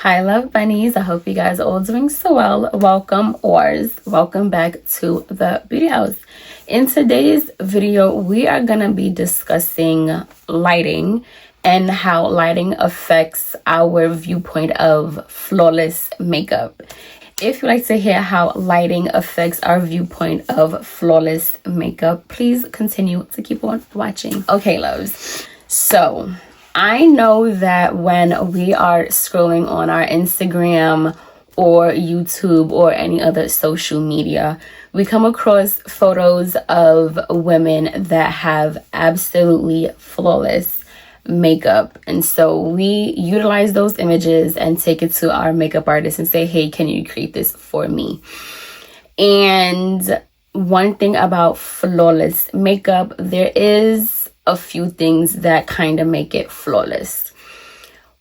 Hi, love bunnies. I hope you guys are all doing so well. Welcome back to the beauty house. In today's video, we are going to be discussing lighting and how lighting affects our viewpoint of flawless makeup. If you'd like to hear how lighting affects our viewpoint of flawless makeup, please continue to keep on watching. Okay, loves. So I know that when we are scrolling on our Instagram or YouTube or any other social media, we come across photos of women that have absolutely flawless makeup. And so we utilize those images and take it to our makeup artist and say, hey, can you create this for me? And one thing about flawless makeup, there is a few things that kind of make it flawless.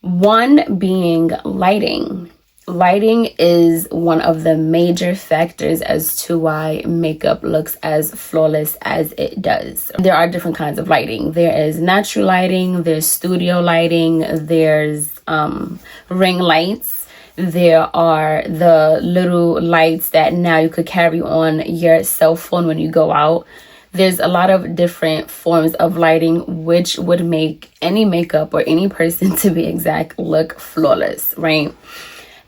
One being lighting. Lighting is one of the major factors as to why makeup looks as flawless as it does. There are different kinds of lighting. There is natural lighting, there's studio lighting, there's ring lights. There are the little lights that now you could carry on your cell phone when you go out. There's a lot of different forms of lighting which would make any makeup, or any person to be exact, look flawless, right?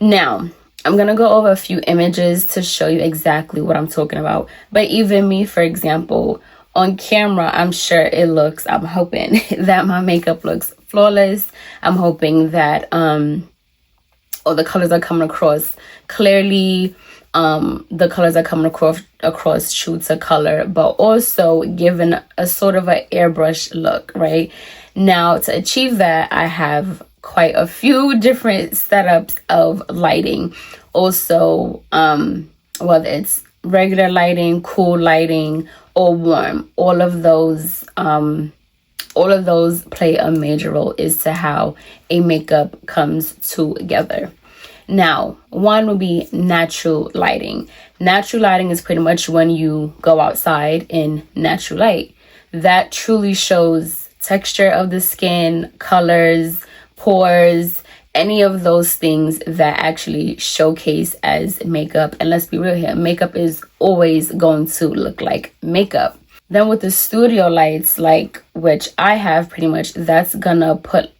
Now, I'm going to go over a few images to show you exactly what I'm talking about. But even me, for example, on camera, I'm hoping that my makeup looks flawless. I'm hoping that all the colors are coming across clearly. The colors are coming across true to color, but also given a sort of an airbrush look, right? Now, to achieve that, I have quite a few different setups of lighting. Also, whether it's regular lighting, cool lighting, or warm, all of those play a major role as to how a makeup comes together. Now, one would be natural lighting. Natural lighting is pretty much when you go outside in natural light. That truly shows texture of the skin, colors, pores, any of those things that actually showcase as makeup. And let's be real here, makeup is always going to look like makeup. Then with the studio lights, which I have pretty much, that's gonna put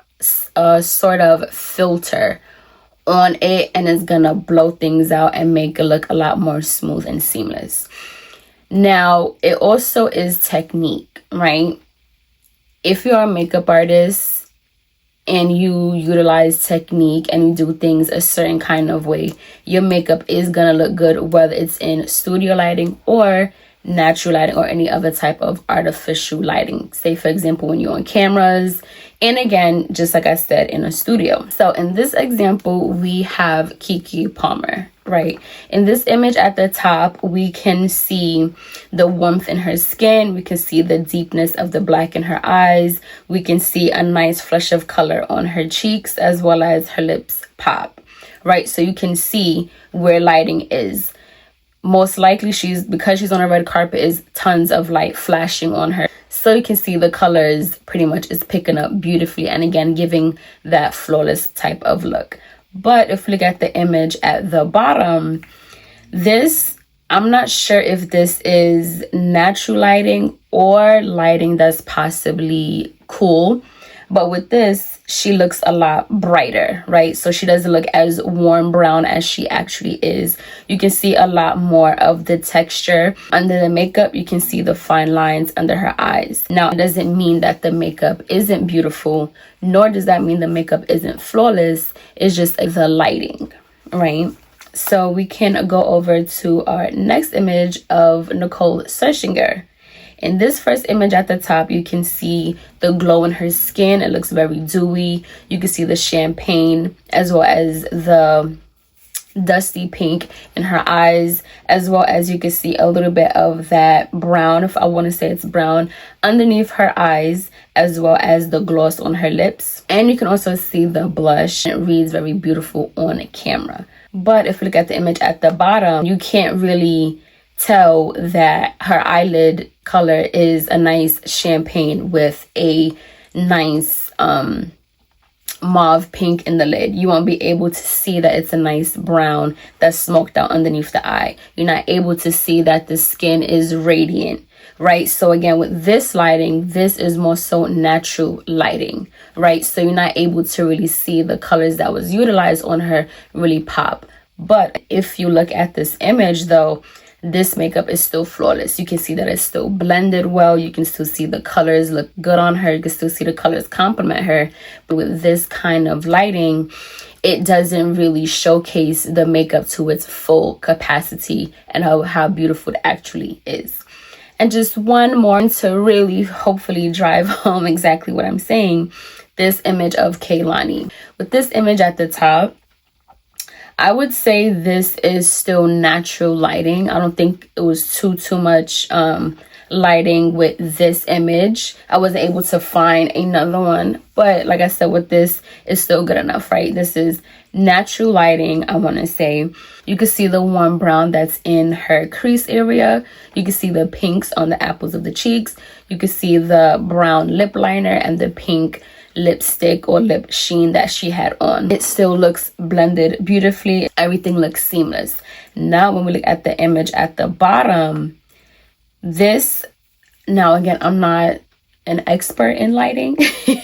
a sort of filter on it, and it's gonna blow things out and make it look a lot more smooth and seamless. Now, it also is technique, right? If you're a makeup artist and you utilize technique and you do things a certain kind of way, your makeup is gonna look good, whether it's in studio lighting or natural lighting or any other type of artificial lighting. Say, for example, when you're on cameras, and again, just like I said, in a studio. So in this example, we have Keke Palmer, right? In this image at the top, we can see the warmth in her skin. We can see the deepness of the black in her eyes. We can see a nice flush of color on her cheeks, as well as her lips pop, right? So you can see where lighting is. Most likely because she's on a red carpet, is tons of light flashing on her. So you can see the colors pretty much is picking up beautifully, and again, giving that flawless type of look. But if we look at the image at the bottom, I'm not sure if this is natural lighting or lighting that's possibly cool. But with this, she looks a lot brighter, right? So she doesn't look as warm brown as she actually is. You can see a lot more of the texture under the makeup. You can see the fine lines under her eyes. Now, it doesn't mean that the makeup isn't beautiful, nor does that mean the makeup isn't flawless. It's just the lighting, right? So we can go over to our next image of Nicole Scherzinger. In this first image at the top, you can see the glow in her skin. It looks very dewy. You can see the champagne, as well as the dusty pink in her eyes, as well as you can see a little bit of that brown, if I want to say it's brown, underneath her eyes, as well as the gloss on her lips. And you can also see the blush. It reads very beautiful on camera. But if you look at the image at the bottom, you can't really tell that her eyelid color is a nice champagne with a nice mauve pink in the lid. You won't be able to see that it's a nice brown that's smoked out underneath the eye. You're not able to see that the skin is radiant, right? So again, with this lighting, this is more so natural lighting, right? So you're not able to really see the colors that was utilized on her really pop. But if you look at this image though, this makeup is still flawless. You can see that it's still blended well. You can still see the colors look good on her. You can still see the colors complement her. But with this kind of lighting, it doesn't really showcase the makeup to its full capacity and how beautiful it actually is. And just one more to really hopefully drive home exactly what I'm saying. This image of Kehlani. With this image at the top, I would say this is still natural lighting. I don't think it was too much lighting with this image. I wasn't able to find another one, but like I said, with this, it's still good enough, right? This is natural lighting, I want to say. You can see the warm brown that's in her crease area. You can see the pinks on the apples of the cheeks. You can see the brown lip liner and the pink lipstick or lip sheen that she had on. It still looks blended beautifully. Everything looks seamless. Now when we look at the image at the bottom, this, now again, I'm not an expert in lighting.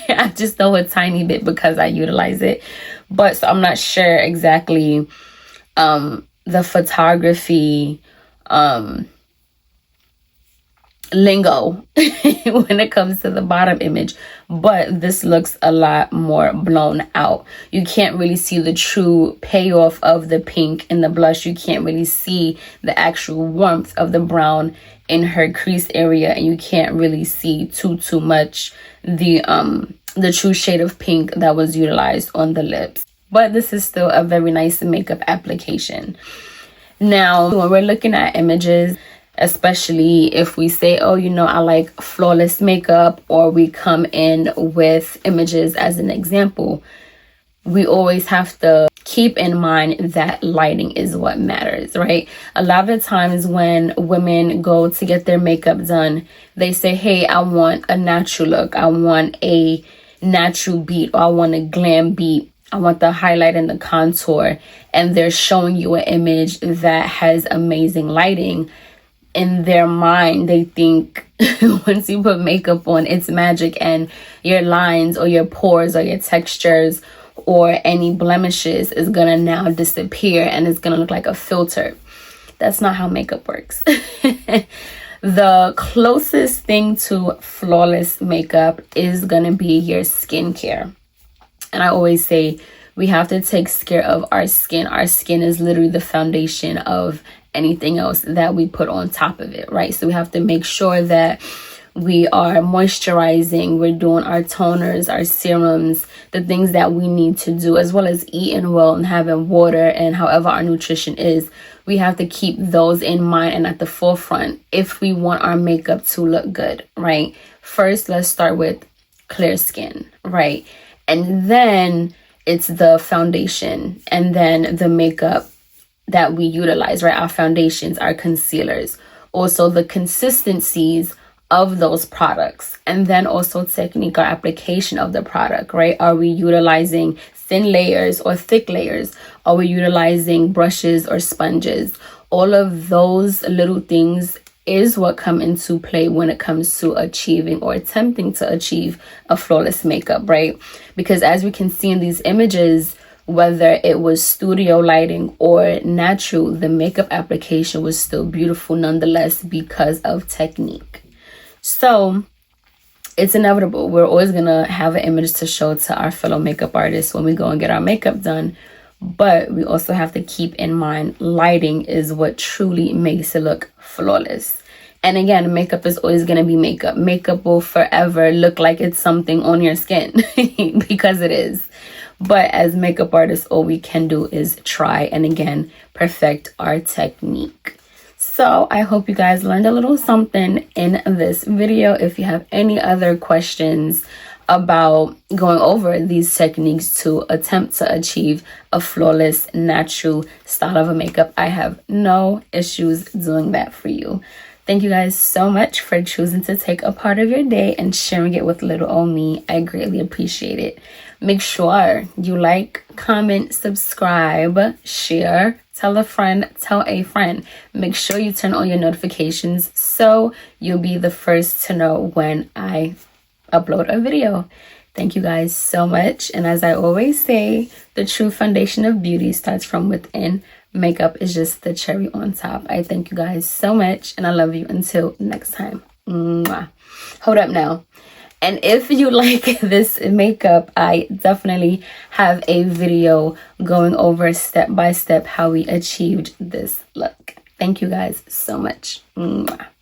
I just know a tiny bit because I utilize it, but so I'm not sure exactly the photography lingo when it comes to the bottom image, but this looks a lot more blown out. You can't really see the true payoff of the pink in the blush. You can't really see the actual warmth of the brown in her crease area, and you can't really see too much the true shade of pink that was utilized on the lips. But this is still a very nice makeup application. Now when we're looking at images, especially if we say, oh, you know, I like flawless makeup, or we come in with images as an example, we always have to keep in mind that lighting is what matters, right? A lot of the times when women go to get their makeup done, they say, hey, I want a natural look. I want a natural beat, or I want a glam beat. I want the highlight and the contour. And they're showing you an image that has amazing lighting. In their mind, they think once you put makeup on, it's magic, and your lines or your pores or your textures or any blemishes is gonna now disappear and it's gonna look like a filter. That's not how makeup works. The closest thing to flawless makeup is gonna be your skincare. And I always say we have to take care of our skin. Our skin is literally the foundation of anything else that we put on top of it, right? So we have to make sure that we are moisturizing, we're doing our toners, our serums, the things that we need to do, as well as eating well and having water and however our nutrition is. We have to keep those in mind and at the forefront if we want our makeup to look good, right? First, let's start with clear skin, right? And then it's the foundation, and then the makeup that we utilize, right? Our foundations, our concealers, also the consistencies of those products, and then also technique or application of the product, right? Are we utilizing thin layers or thick layers? Are we utilizing brushes or sponges? All of those little things is what come into play when it comes to achieving or attempting to achieve a flawless makeup, right? Because as we can see in these images, whether it was studio lighting or natural, the makeup application was still beautiful nonetheless because of technique. So it's inevitable. We're always gonna have an image to show to our fellow makeup artists when we go and get our makeup done. But we also have to keep in mind lighting is what truly makes it look flawless. And again, makeup is always going to be makeup. Makeup will forever look like it's something on your skin because it is. But as makeup artists, all we can do is try and again, perfect our technique. So I hope you guys learned a little something in this video. If you have any other questions about going over these techniques to attempt to achieve a flawless, natural style of a makeup, I have no issues doing that for you. Thank you guys so much for choosing to take a part of your day and sharing it with little old me. I greatly appreciate it. Make sure you like, comment, subscribe, share, tell a friend, tell a friend. Make sure you turn on your notifications so you'll be the first to know when I upload a video. Thank you guys so much. And as I always say, the true foundation of beauty starts from within. Makeup is just the cherry on top. I thank you guys so much, and I love you until next time. Mwah. Hold up now. And if you like this makeup, I definitely have a video going over step by step how we achieved this look. Thank you guys so much. Mwah.